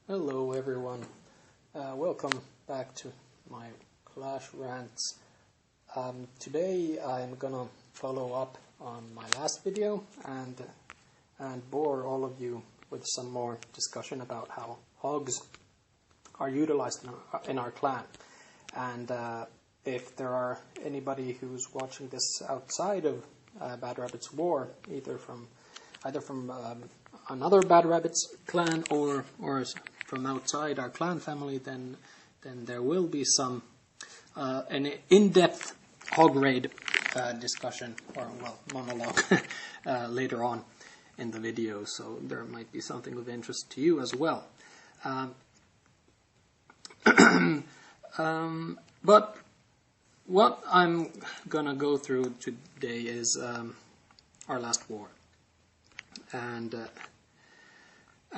Hello everyone, welcome back to my Clash Rants. Today I'm gonna follow up on my last video and bore all of you with some more discussion about how hogs are utilized in our clan. And if there are anybody who's watching this outside of Bad Rabbit's War, either from another Bad Rabbit's clan or from outside our clan family, then there will be some an in-depth hog raid discussion or monologue later on in the video, so there might be something of interest to you as well. But what I'm gonna go through today is our last war.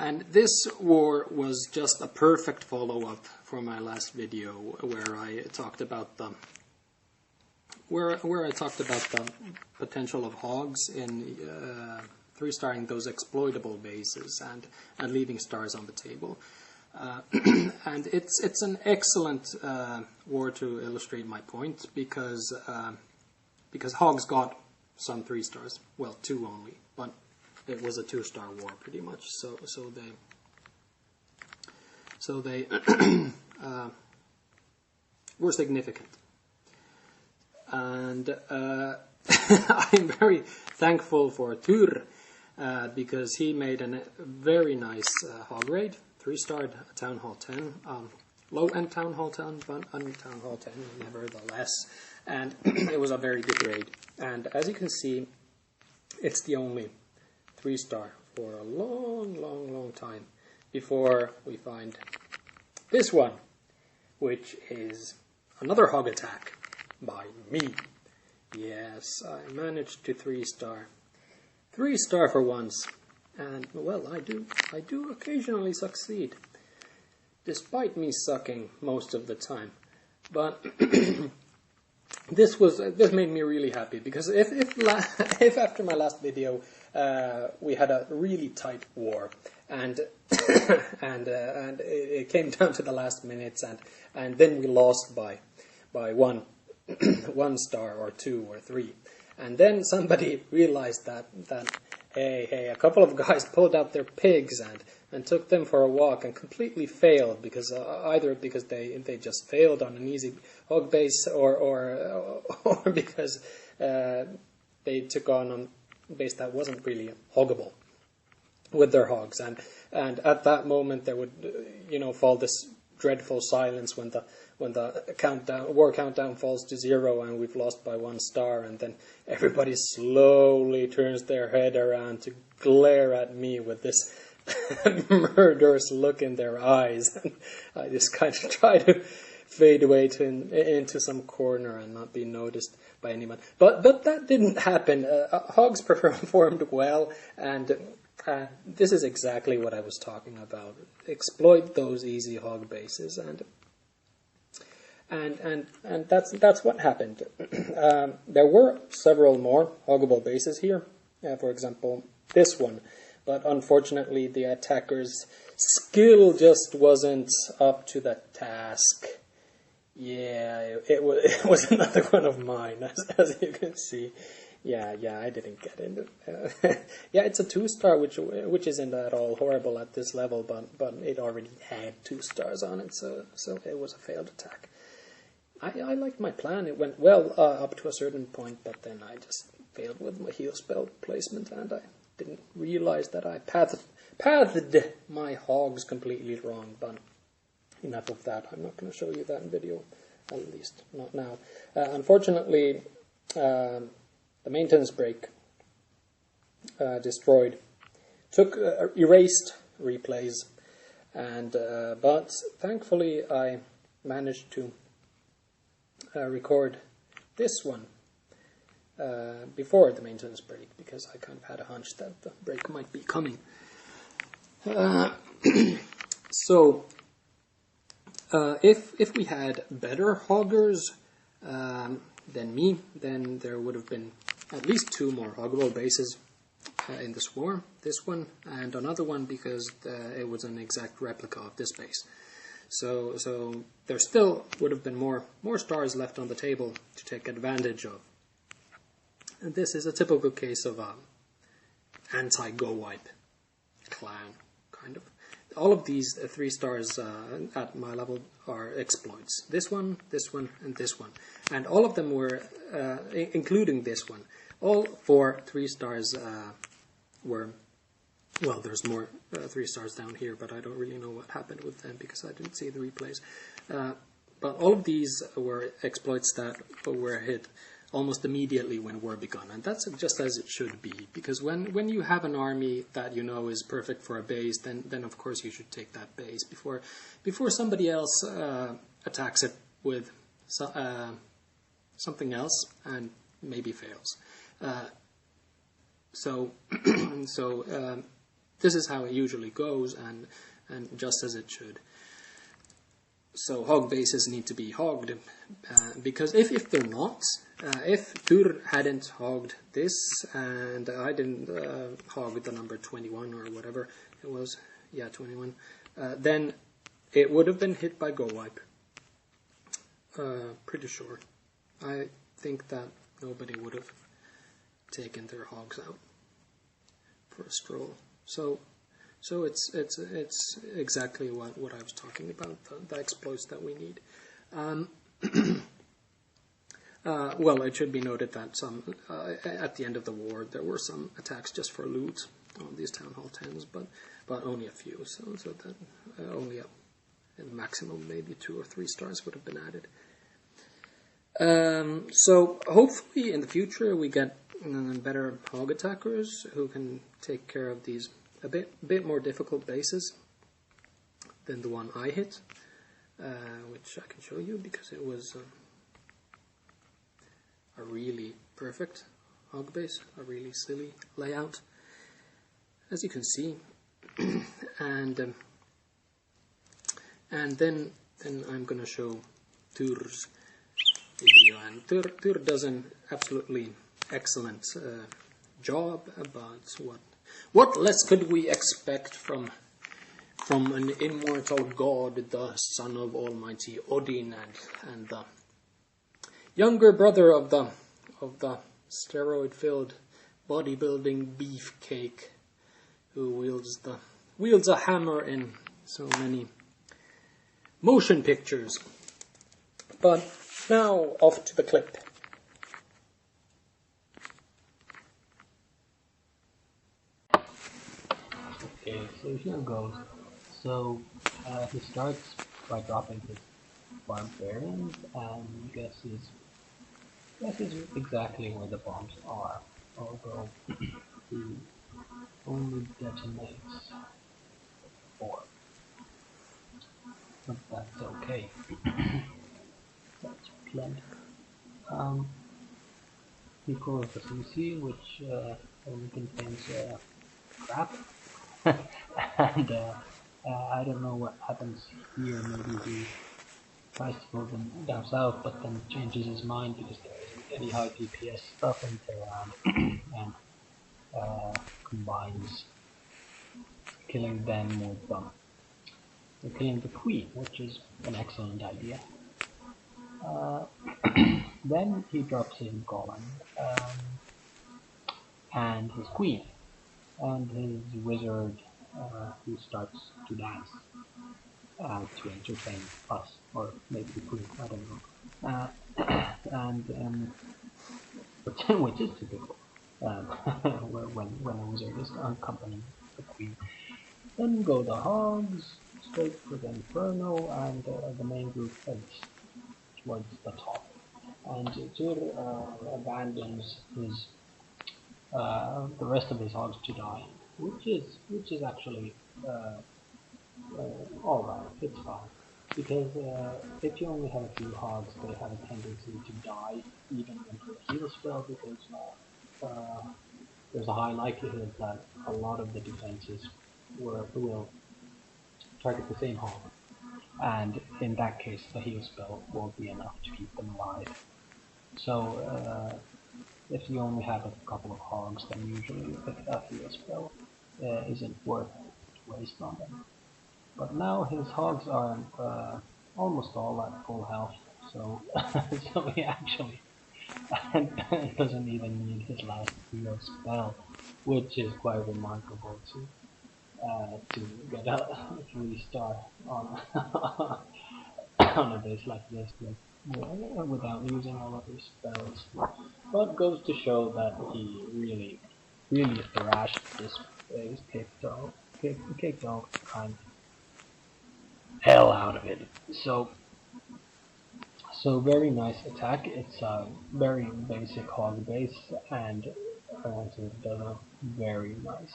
And this war was just a perfect follow-up for my last video, where I talked about the potential of hogs in 3-starring those exploitable bases and leaving stars on the table. And it's an excellent war to illustrate my point, because hogs got some 3 stars, well, 2 only, but it was a 2-star war pretty much. So they were significant, and I'm very thankful for Tur, because he made a very nice hog raid. 3-starred Town Hall 10, low-end Town Hall 10, but Town Hall 10 nevertheless, and it was a very good raid. And as you can see, it's the only 3-star for a long time before we find this one, which is another hog attack by me. Yes, I managed to 3-star. 3-star for once. And, well, I do occasionally succeed, despite me sucking most of the time. But this made me really happy, because if after my last video we had a really tight war, and it came down to the last minutes, and then we lost by 1 star or 2 or 3, and then somebody realized that hey, a couple of guys pulled out their pigs and took them for a walk and completely failed, because either because they just failed on an easy hog base, or because they took on a base that wasn't really hoggable with their hogs, and at that moment there would fall this dreadful silence when the war countdown falls to 0 and we've lost by 1 star, and then everybody slowly turns their head around to glare at me with this murderous look in their eyes, and I just kind of try to fade away into some corner and not be noticed by anyone. But that didn't happen. Hogs performed well, and this is exactly what I was talking about. Exploit those easy hog bases, and that's what happened. There were several more hoggable bases here. For example, this one, but unfortunately the attacker's skill just wasn't up to the task. Yeah, it was another one of mine, as you can see. Yeah, I didn't get into it. Yeah, it's a 2-star, which isn't at all horrible at this level, but it already had 2 stars on it, so it was a failed attack. I liked my plan. It went well up to a certain point, but then I just failed with my heal spell placement, and I didn't realize that I pathed my hogs completely wrong. But enough of that. I'm not going to show you that in video, at least not now. Unfortunately, the maintenance break erased replays, and but thankfully I managed to record this one before the maintenance break, because I kind of had a hunch that the break might be coming. So if we had better hoggers than me, then there would have been at least 2 more hoggable bases in the swarm, this one, and another one because it was an exact replica of this base. So there still would have been more stars left on the table to take advantage of. And this is a typical case of anti-go wipe clan, kind of. All of these 3 stars at my level are exploits. This one, and this one. And all of them were, including this one, all 4 3 stars were, well, there's more 3 stars down here, but I don't really know what happened with them because I didn't see the replays. But all of these were exploits that were hit almost immediately when war began, and that's just as it should be, because when you have an army that you know is perfect for a base, then of course you should take that base before somebody else attacks it with something else and maybe fails. So this is how it usually goes, and just as it should. So hog bases need to be hogged, because if they're not, if Tur hadn't hogged this, and I didn't hog the number 21 or whatever it was, yeah, 21, then it would have been hit by go wipe. Pretty sure. I think that nobody would have taken their hogs out for a stroll. So it's exactly what I was talking about, the exploits that we need. Well, it should be noted that at the end of the war there were some attacks just for loot on these Town Hall 10s, but only a few, so that only a maximum maybe 2 or 3 stars would have been added. So hopefully in the future we get better hog attackers who can take care of these a bit more difficult bases than the one I hit, which I can show you because it was a really perfect hog base, a really silly layout, as you can see. And then I'm going to show Tur's video, and Tur does an absolutely excellent job about what less could we expect from an immortal god, the son of Almighty Odin, and the younger brother of the steroid-filled bodybuilding beefcake, who wields a hammer in so many motion pictures. But now off to the clip. Okay, so here goes. So he starts by dropping his barbarians and guesses exactly where the bombs are, although he only detonates 4. But that's okay. That's plenty. He pulls the CC, which only contains crap. And I don't know what happens here. Maybe he tries to pull them down south, but then changes his mind because there isn't any high DPS stuff in Tehran, and combines killing them with killing the queen, which is an excellent idea. Then he drops his golem and his queen, and his wizard who starts to dance to entertain us, or maybe the queen, I don't know. And which is typical when a wizard is accompanying the queen. Then go the hogs, straight for the inferno, and the main group heads towards the top. And Tur abandons his the rest of his hogs to die, which is actually alright, it's fine. Because if you only have a few hogs, they have a tendency to die even into a heal spell, because there's a high likelihood that a lot of the defenses will target the same hog, and in that case the heal spell won't be enough to keep them alive. So if you only have a couple of hogs, then usually a heal spell isn't worth to waste on them. But now his hogs are almost all at full health, so so he actually doesn't even need his last heal spell, which is quite remarkable to get a 3-star on on a base like this without using all of his spells. But goes to show that he really thrashed this base, kicked all kind of hell out of it. So very nice attack. It's a very basic hog base, and it does a very nice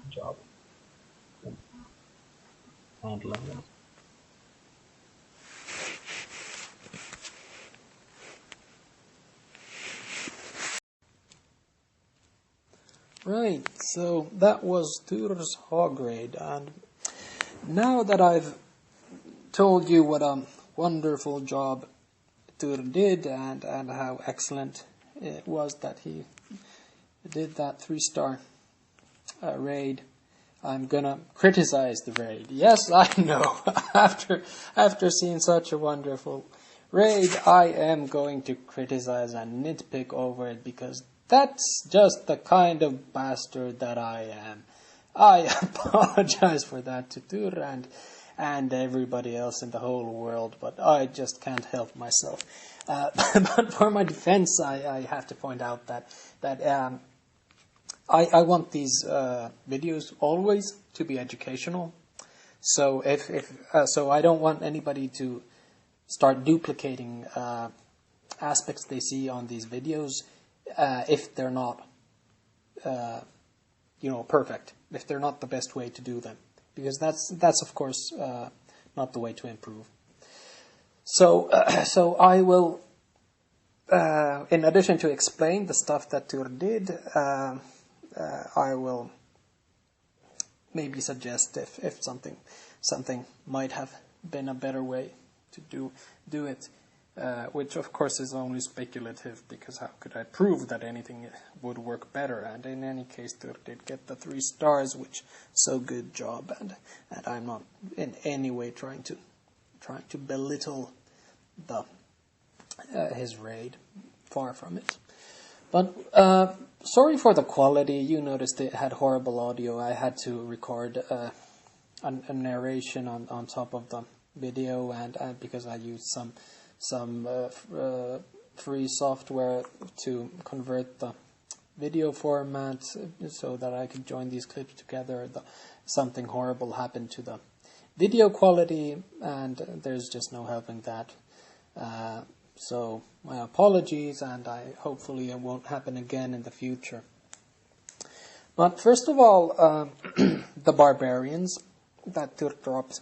job in handling it. Right, so that was Tur's hog raid, and now that I've told you what a wonderful job Tur did and how excellent it was that he did that 3-star raid, I'm gonna criticize the raid. Yes, I know. after seeing such a wonderful raid, I am going to criticize and nitpick over it because that's just the kind of bastard that I am. I apologize for that to Tur and everybody else in the whole world, but I just can't help myself. But for my defense, I have to point out that I want these videos always to be educational. So so I don't want anybody to start duplicating aspects they see on these videos if they're not perfect, if they're not the best way to do them, because that's of course not the way to improve. So I will, in addition to explain the stuff that Tur did, I will maybe suggest if something might have been a better way to do it, which of course is only speculative, because how could I prove that anything would work better? And in any case, Tur did get the 3 stars, which so good job, and I'm not in any way trying to belittle his raid, far from it. But sorry for the quality. You noticed it had horrible audio. I had to record a narration on top of the video, and because I used some free software to convert the video format so that I could join these clips together. Something horrible happened to the video quality, and there's just no helping that. So my apologies, and hopefully it won't happen again in the future. But first of all, the barbarians that Tur dropped.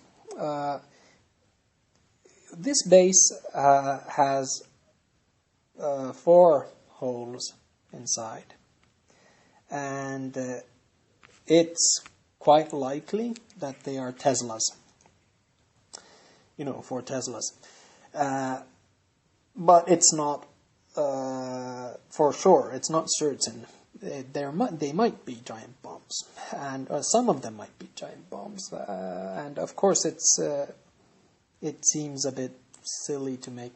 This base has 4 holes inside, and it's quite likely that they are Teslas. 4 Teslas. But it's not for sure. It's not certain. They might be giant bombs, and some of them might be giant bombs. And of course, it seems a bit silly to make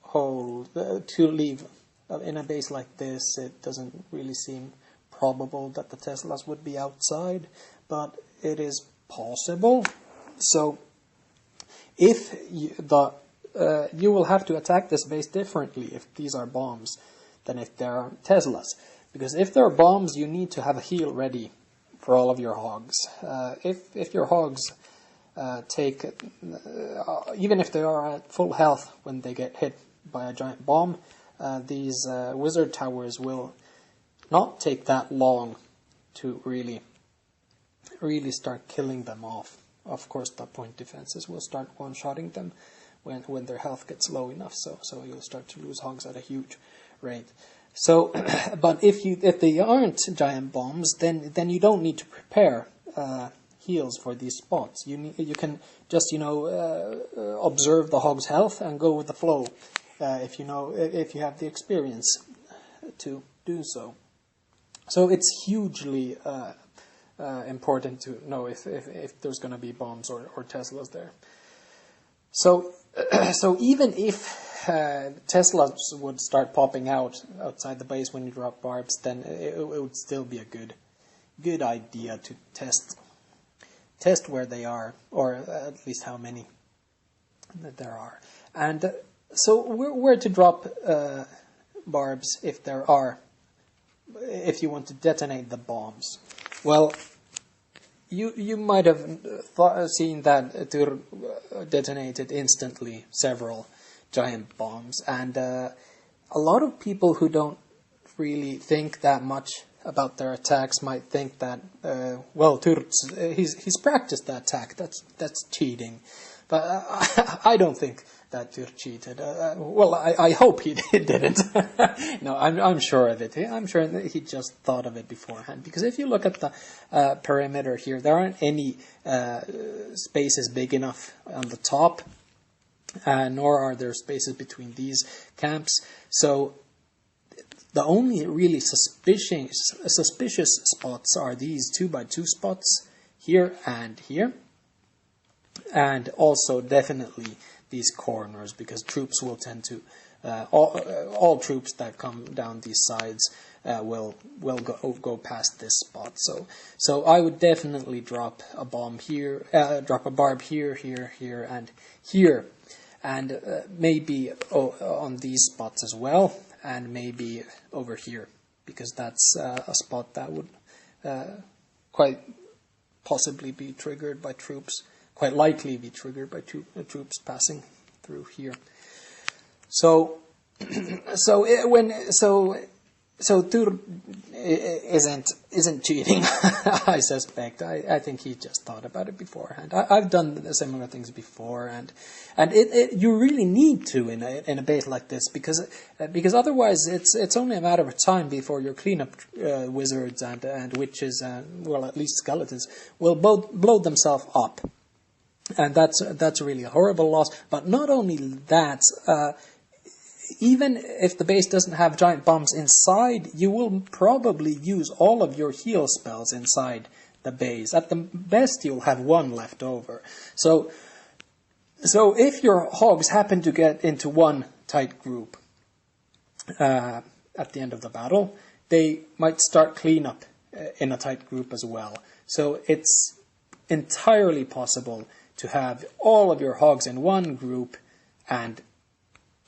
hole to leave in a base like this. It doesn't really seem probable that the Teslas would be outside, but it is possible. So if you will have to attack this base differently if these are bombs than if they are Teslas. Because if they're bombs, you need to have a heal ready for all of your hogs. If your hogs take, even if they are at full health when they get hit by a giant bomb, these wizard towers will not take that long to really start killing them off. Of course, the point defenses will start one-shotting them when their health gets low enough, so you'll start to lose hogs at a huge rate. So, but if they aren't giant bombs, then you don't need to prepare heals for these spots. You can just observe the hog's health and go with the flow. if you have the experience to do so. So it's hugely important to know if there's going to be bombs or Teslas there. So even if Teslas would start popping out outside the base when you drop barbs, then it would still be a good idea to test where they are, or at least how many that there are. And so where to drop barbs if you want to detonate the bombs. Well, you might have seen that Tyr detonated instantly several giant bombs, and a lot of people who don't really think that much about their attacks might think that Tyr, he's practiced that attack. That's cheating, but I don't think that Tyr cheated. I hope he didn't. No, I'm sure of it. I'm sure that he just thought of it beforehand. Because if you look at the perimeter here, there aren't any spaces big enough on the top, nor are there spaces between these camps. So the only really suspicious spots are these 2x2 spots here and here, and also definitely these corners, because troops will tend to all troops that come down these sides will go past this spot. So I would definitely drop a bomb here, drop a barb here, here, and here, and maybe on these spots as well, and maybe over here, because that's a spot that would quite possibly be triggered by troops. Quite likely be triggered by troops passing through here. So Tyr isn't cheating. I suspect. I think he just thought about it beforehand. I've done similar things before, and you really need to in a base like this, because otherwise it's only a matter of time before your cleanup wizards and witches, well, at least skeletons, will both blow themselves up. And that's really a horrible loss. But not only that, even if the base doesn't have giant bombs inside, you will probably use all of your heal spells inside the base. At the best, you'll have one left over. So if your hogs happen to get into one tight group at the end of the battle, they might start cleanup in a tight group as well. So it's entirely possible to have all of your hogs in one group and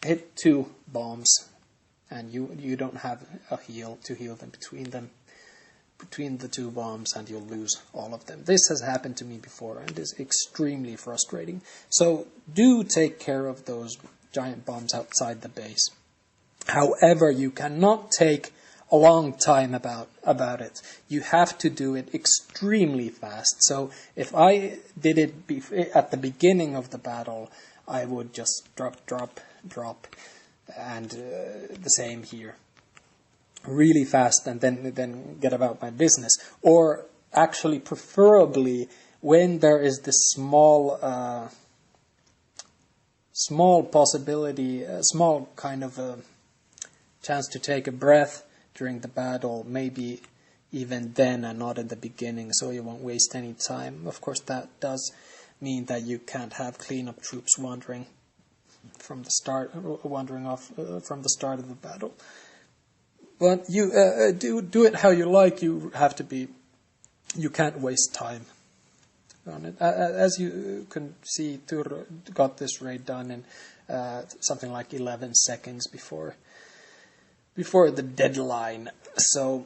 hit 2 bombs, and you don't have a heal to heal them between the 2 bombs, and you'll lose all of them. This has happened to me before and is extremely frustrating. So do take care of those giant bombs outside the base. However, you cannot take a long time about it. You have to do it extremely fast. So if I did it at the beginning of the battle, I would just drop, and the same here. Really fast, and then get about my business. Or actually, preferably, when there is this small possibility, a small kind of a chance to take a breath during the battle, maybe even then and not at the beginning, so you won't waste any time. Of course, that does mean that you can't have cleanup troops wandering off from the start of the battle. But you do it how you like. You can't waste time on it. As you can see, Tyr got this raid done in something like 11 seconds before the deadline, so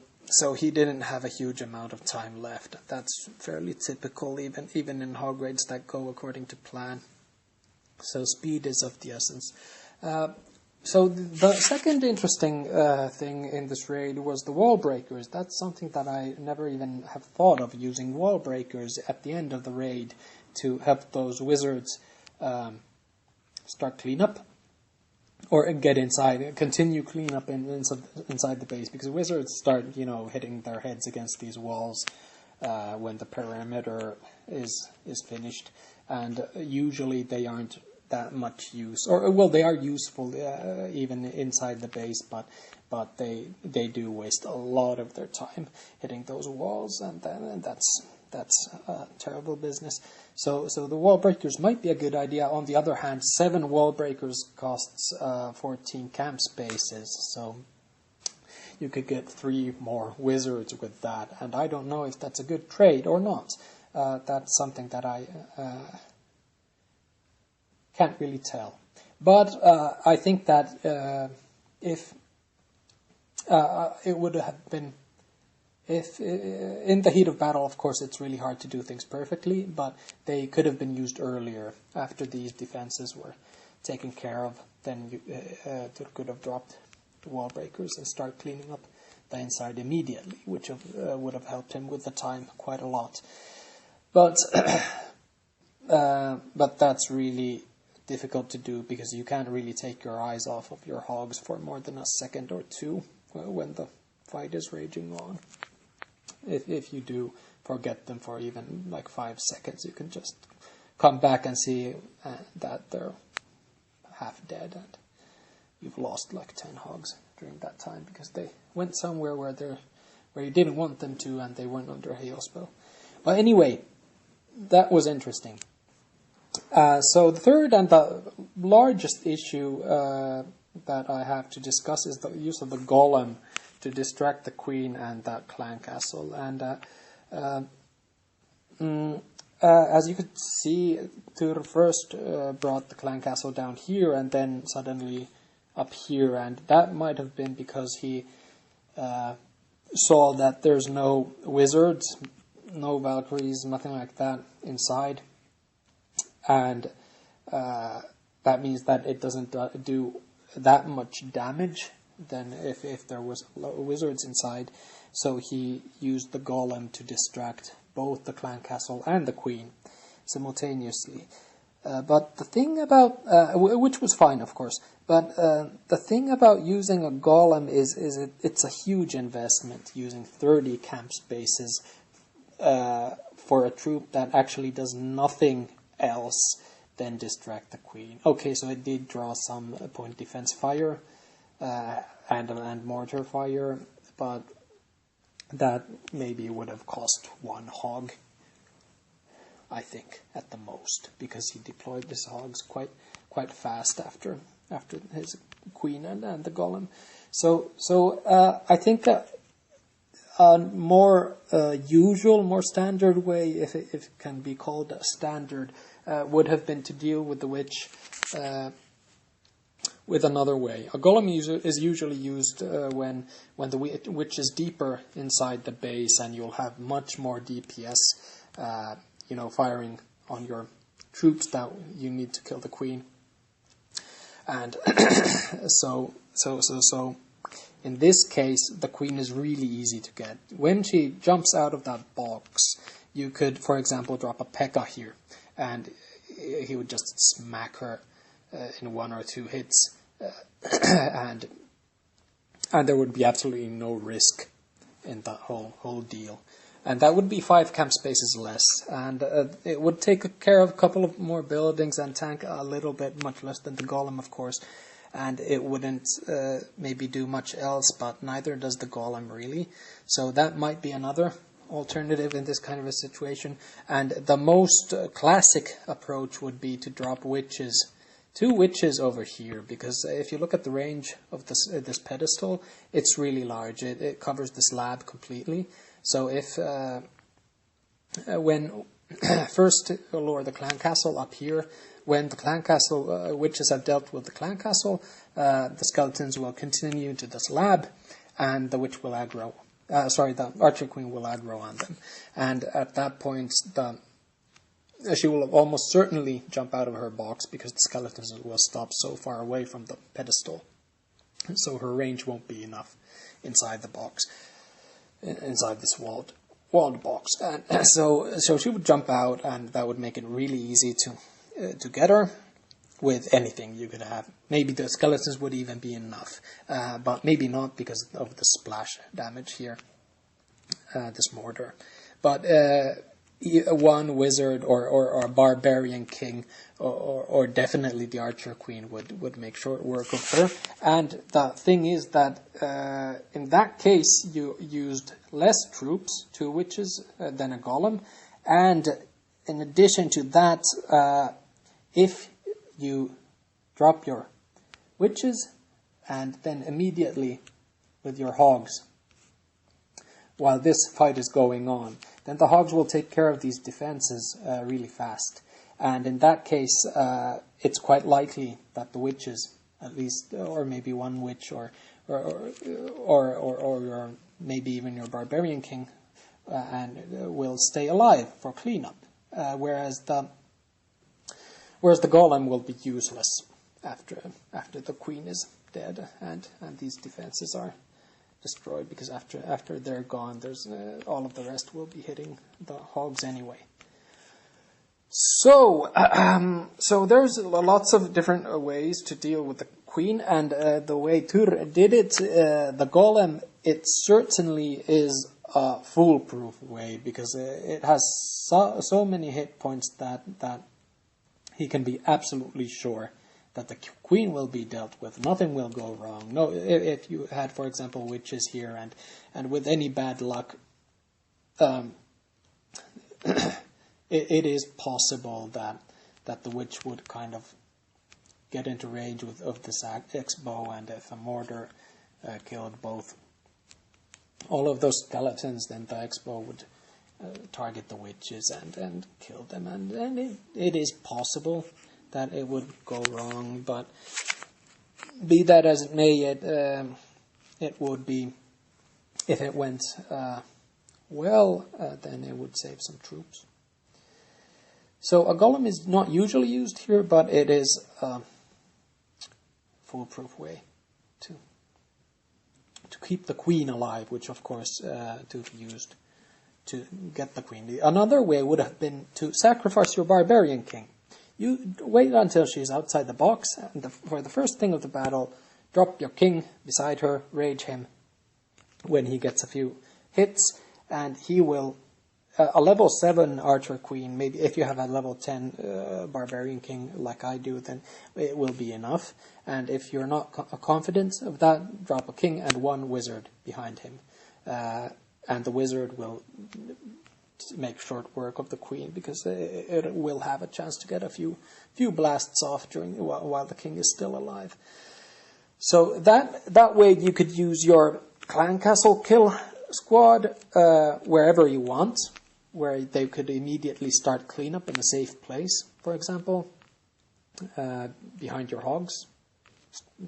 he didn't have a huge amount of time left. That's fairly typical, even in hog raids that go according to plan. So speed is of the essence. So the second interesting thing in this raid was the wall breakers. That's something that I never even have thought of, using wall breakers at the end of the raid to help those wizards start cleanup. Or get inside, continue cleanup inside the base, because wizards start, hitting their heads against these walls when the perimeter is finished, and usually they aren't that much use. Or well, they are useful even inside the base, but they do waste a lot of their time hitting those walls, and that's terrible business. So the wall breakers might be a good idea. On the other hand, 7 wall breakers costs 14 camp spaces, so you could get 3 more wizards with that, and I don't know if that's a good trade or not. That's something that I can't really tell. But I think that if it would have been, if in the heat of battle, of course, it's really hard to do things perfectly, but they could have been used earlier after these defenses were taken care of. Then you could have dropped the wall breakers and start cleaning up the inside immediately, which would have helped him with the time quite a lot. But that's really difficult to do, because you can't really take your eyes off of your hogs for more than a second or two when the fight is raging on. If you do forget them for even like 5 seconds, you can just come back and see that they're half dead, and you've lost like 10 hogs during that time, because they went somewhere where you didn't want them to, and they weren't under a hail spell. But anyway, that was interesting. So the third and the largest issue that I have to discuss is the use of the golem to distract the queen and that clan castle. And as you could see, Tur first brought the clan castle down here and then suddenly up here, and that might have been because he saw that there's no wizards, no Valkyries, nothing like that inside. And that means that it doesn't do that much damage than if there was wizards inside. So he used the golem to distract both the clan castle and the queen simultaneously. But the thing about, which was fine, of course, but the thing about using a golem is it's a huge investment, using 30 camp spaces for a troop that actually does nothing else than distract the queen. Okay, so it did draw some point defense fire and mortar fire, but that maybe would have cost 1 hog, I think, at the most, because he deployed his hogs quite fast after his queen and the golem. So I think that a more usual, more standard way, if it can be called a standard, would have been to deal with the witch with another way. A golem is usually used when the witch is deeper inside the base, and you'll have much more DPS, firing on your troops that you need to kill the queen. And so in this case, the queen is really easy to get. When she jumps out of that box, you could, for example, drop a Peikko here, and he would just smack her in 1 or 2 hits, and there would be absolutely no risk in that whole deal. And that would be 5 camp spaces less, and it would take care of a couple of more buildings and tank a little bit, much less than the golem, of course. And it wouldn't maybe do much else, but neither does the golem really. So that might be another alternative in this kind of a situation. And the most classic approach would be to drop witches, 2 witches over here, because if you look at the range of this pedestal, it's really large. It covers the slab completely. So if when first lower the clan castle up here, when the clan castle witches have dealt with the clan castle, the skeletons will continue to the slab, and the witch will aggro. The archer queen will aggro on them, and at that point, she will almost certainly jump out of her box, because the skeletons will stop so far away from the pedestal, so her range won't be enough inside the box, inside this walled box, and so she would jump out, and that would make it really easy to get her with anything you could have. Maybe the skeletons would even be enough, but maybe not because of the splash damage here, this mortar. But one wizard or a barbarian king or definitely the archer queen would make short work of her. And the thing is that in that case you used less troops, 2 witches, than a golem. And in addition to that, if you drop your witches and then immediately with your hogs, while this fight is going on, then the hogs will take care of these defenses really fast. And in that case, it's quite likely that the witches, at least, or maybe one witch, or maybe even your barbarian king, will stay alive for cleanup, whereas the golem will be useless after the queen is dead and these defenses are destroyed, because after they're gone, there's all of the rest will be hitting the hogs anyway. So there's lots of different ways to deal with the queen, and the way Tur did it, the golem, it certainly is a foolproof way, because it has so many hit points that he can be absolutely sure that the queen will be dealt with. Nothing will go wrong. No, if you had, for example, witches here, and with any bad luck, it is possible that the witch would kind of get into range of this X-bow, and if a mortar killed all of those skeletons, then the X-bow would target the witches and kill them. And it is possible that it would go wrong, but be that as it may, it would be, if it went well, then it would save some troops. So a golem is not usually used here, but it is a foolproof way to keep the queen alive, which of course to used to get the queen. Another way would have been to sacrifice your barbarian king. You wait until she's outside the box, and for the first thing of the battle, drop your king beside her, rage him when he gets a few hits, and he will, a level 7 archer queen, maybe if you have a level 10 barbarian king like I do, then it will be enough. And if you're not confident of that, drop a king and 1 wizard behind him, and the wizard will make short work of the queen, because it will have a chance to get a few blasts off while the king is still alive. So that way you could use your clan castle kill squad wherever you want, where they could immediately start cleanup in a safe place, for example, behind your hogs.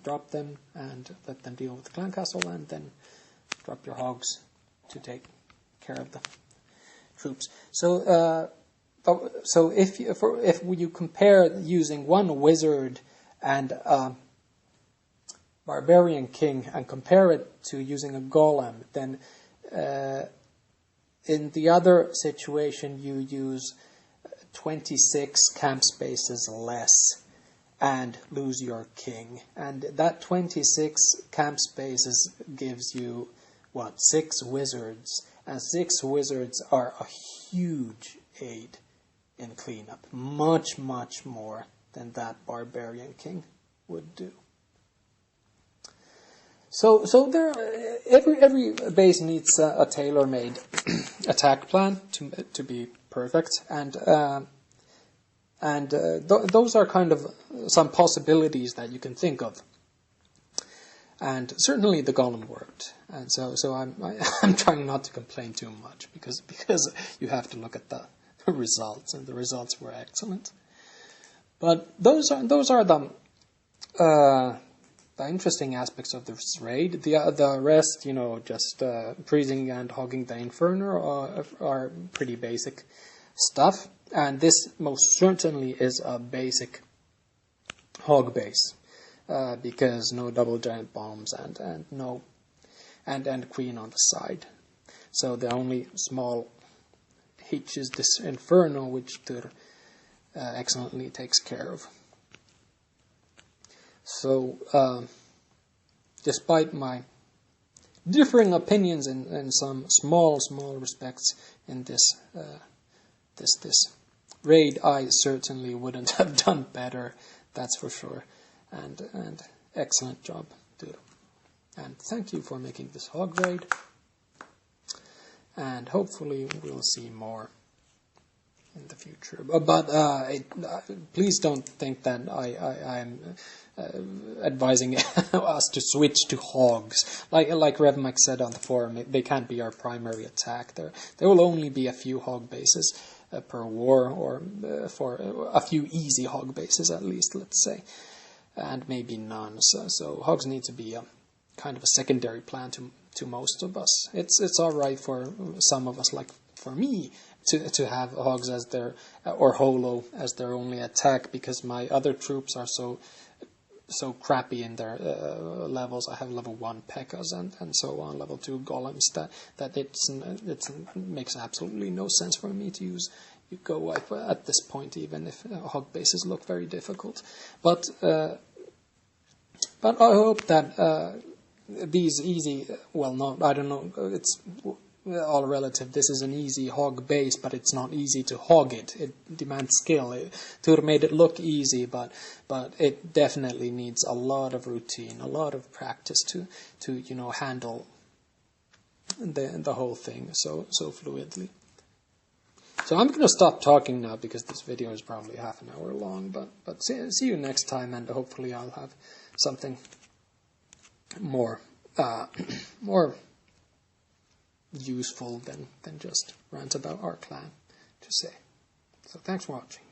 Drop them and let them deal with the clan castle, and then drop your hogs to take care of the troops. So if you compare using 1 wizard and a barbarian king and compare it to using a golem, then in the other situation you use 26 camp spaces less and lose your king. And that 26 camp spaces gives you, 6 wizards. And 6 wizards are a huge aid in cleanup. Much, much more than that barbarian king would do. So there, every base needs a tailor-made attack plan to be perfect, and those are kind of some possibilities that you can think of. And certainly the golem worked, and so I'm trying not to complain too much, because you have to look at the results, and the results were excellent. But those are the interesting aspects of this raid. The rest, just freezing and hogging the Inferno are pretty basic stuff, and this most certainly is a basic hog base. Because no double giant bombs and no and queen on the side. So the only small hitch is this Inferno, which Tur excellently takes care of. So despite my differing opinions in some small respects in this this raid, I certainly wouldn't have done better, that's for sure. And excellent job, dude. And thank you for making this hog raid. And hopefully we'll see more in the future. But please don't think that I am advising us to switch to hogs. Like RevMax said on the forum, they can't be our primary attack. There will only be a few hog bases per war, or for a few easy hog bases at least, let's say, and maybe none. So hogs need to be a kind of a secondary plan to most of us. It's all right for some of us, like for me, to have hogs as their, or holo as their only attack, because my other troops are so crappy in their levels. I have level 1 Pekkas and so on, level 2 golems, that it makes absolutely no sense for me to use Go Wipe at this point, even if hog bases look very difficult. But I hope that these easy, well, no, I don't know, it's all relative. This is an easy hog base, but it's not easy to hog it. It demands skill. Tur made it look easy, but it definitely needs a lot of routine, a lot of practice to handle the whole thing so fluidly. So I'm going to stop talking now, because this video is probably half an hour long. But see you next time, and hopefully I'll have something more useful than just rant about our clan to say. So thanks for watching.